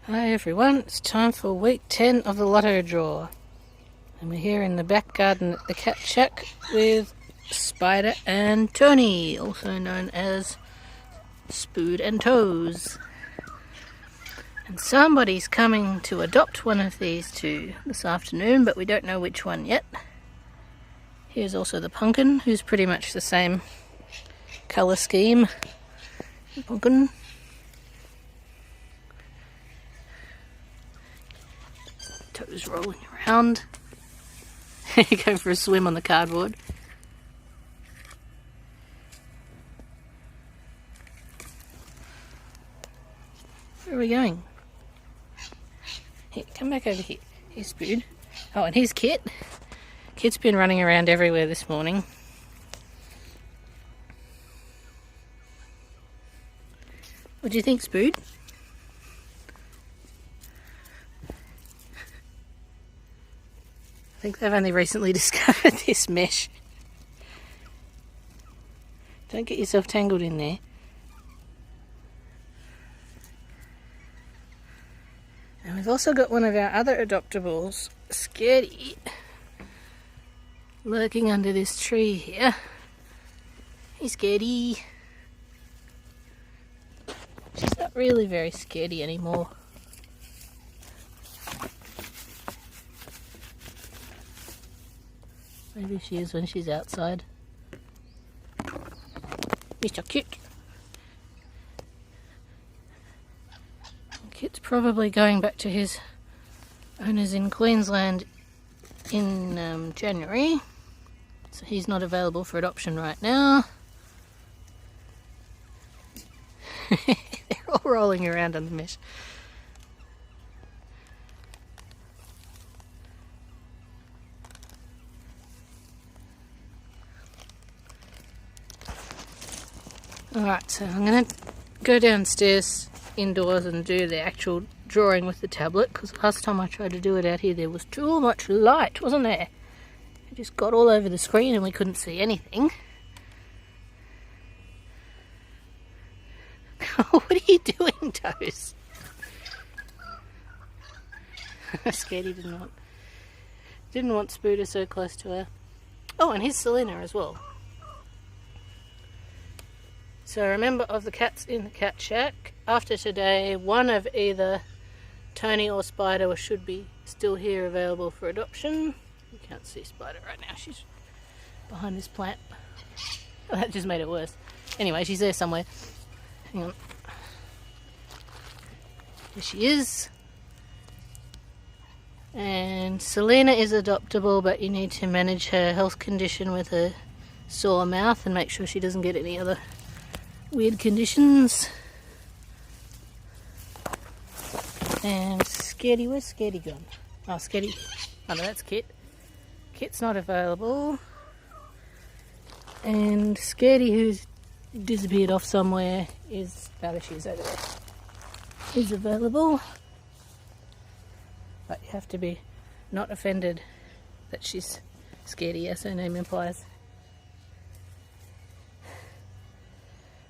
Hi everyone, it's time for week 10 of the lotto draw. And we're here in the back garden at the cat shack with Spider and Toni, also known as Spood and Toes. And somebody's coming to adopt one of these two this afternoon, but we don't know which one yet. Here's also the pumpkin, who's pretty much the same colour scheme. Pumpkin. Toes rolling around. Going for a swim on the cardboard. Where are we going? Here, come back over here. Here's Spood. Oh, and here's Kit. Kit's been running around everywhere this morning. What do you think, Spood? I think they've only recently discovered this mesh. Don't get yourself tangled in there. And we've also got one of our other adoptables, Scaredy, lurking under this tree here. Hey Scaredy. She's not really very scaredy anymore. Maybe she is when she's outside. Mr. Kit. Kit's probably going back to his owners in Queensland in January. So he's not available for adoption right now. They're all rolling around on the mesh. Alright, so I'm going to go downstairs indoors and do the actual drawing with the tablet, because last time I tried to do it out here there was too much light, wasn't there? It just got all over the screen and we couldn't see anything. What are you doing, Toes? Scaredy didn't want Spooder so close to her. Oh, and here's Selina as well. So remember, of the cats in the cat shack, after today, one of either Toni or Spider should be still here available for adoption. You can't see Spider right now, she's behind this plant. Oh, that just made it worse. Anyway, she's there somewhere. Hang on. There she is. And Selina is adoptable, but you need to manage her health condition with a sore mouth and make sure she doesn't get any other weird conditions. And Scaredy, where's Scaredy gone? Oh, Scaredy. Oh no, that's Kit. Kit's not available. And Scaredy, who's disappeared off somewhere, is, oh, there she is over there, is available. But you have to be not offended that she's Scaredy, as her name implies.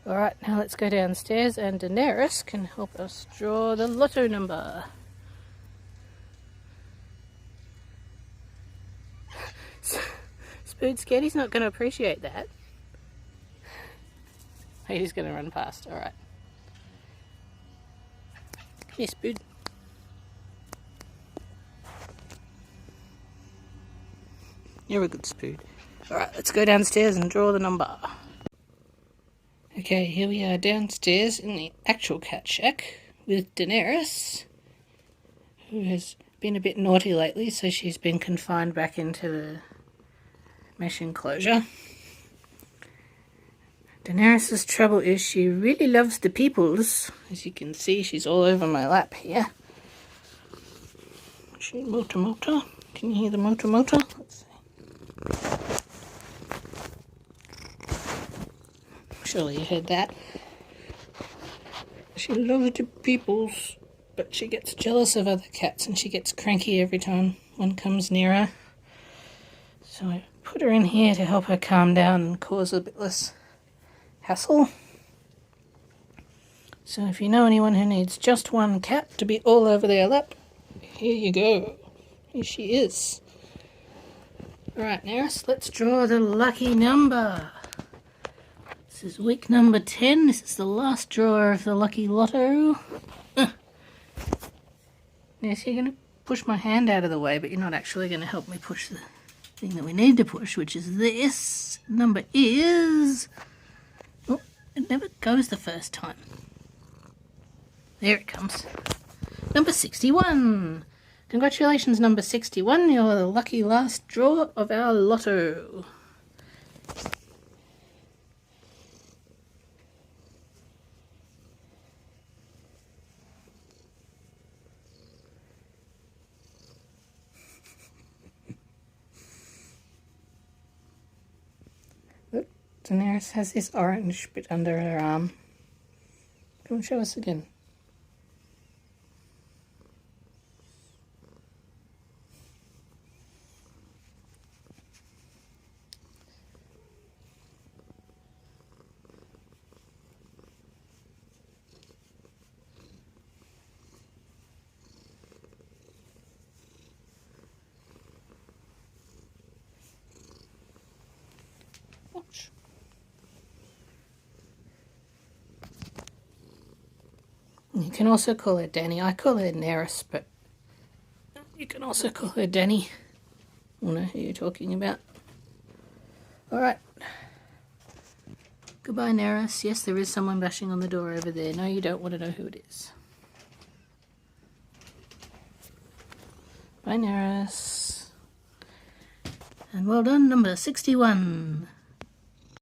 Alright, now let's go downstairs and Daenerys can help us draw the lotto number. Spood Scaredy's not going to appreciate that. He's going to run past, alright. Come here, Spood. You're a good Spood. Alright, let's go downstairs and draw the number. Okay, here we are downstairs in the actual cat shack with Daenerys, who has been a bit naughty lately, so she's been confined back into the mesh enclosure. Daenerys' trouble is she really loves the peoples. As you can see, she's all over my lap here. She motor motor. Can you hear the motor motor? Let's see. Surely you heard that. She loves the peoples, but she gets jealous of other cats and she gets cranky every time one comes near her. So I put her in here to help her calm down and cause a bit less hassle. So if you know anyone who needs just one cat to be all over their lap, here you go. Here she is. Alright, Nerys, let's draw the lucky number. This is week number 10. This is the last draw of the lucky lotto. Yes, you're going to push my hand out of the way, but you're not actually going to help me push the thing that we need to push, which is this. Number is... Oh, it never goes the first time. There it comes. Number 61. Congratulations, number 61. You're the lucky last draw of our lotto. Look, Daenerys has this orange bit under her arm. Come and show us again. Watch. You can also call her Dani. I call her Nerys, but you can also call her Dani. I know who you're talking about. Alright. Goodbye, Nerys. Yes, there is someone bashing on the door over there. No, you don't want to know who it is. Bye, Nerys. And well done, number 61.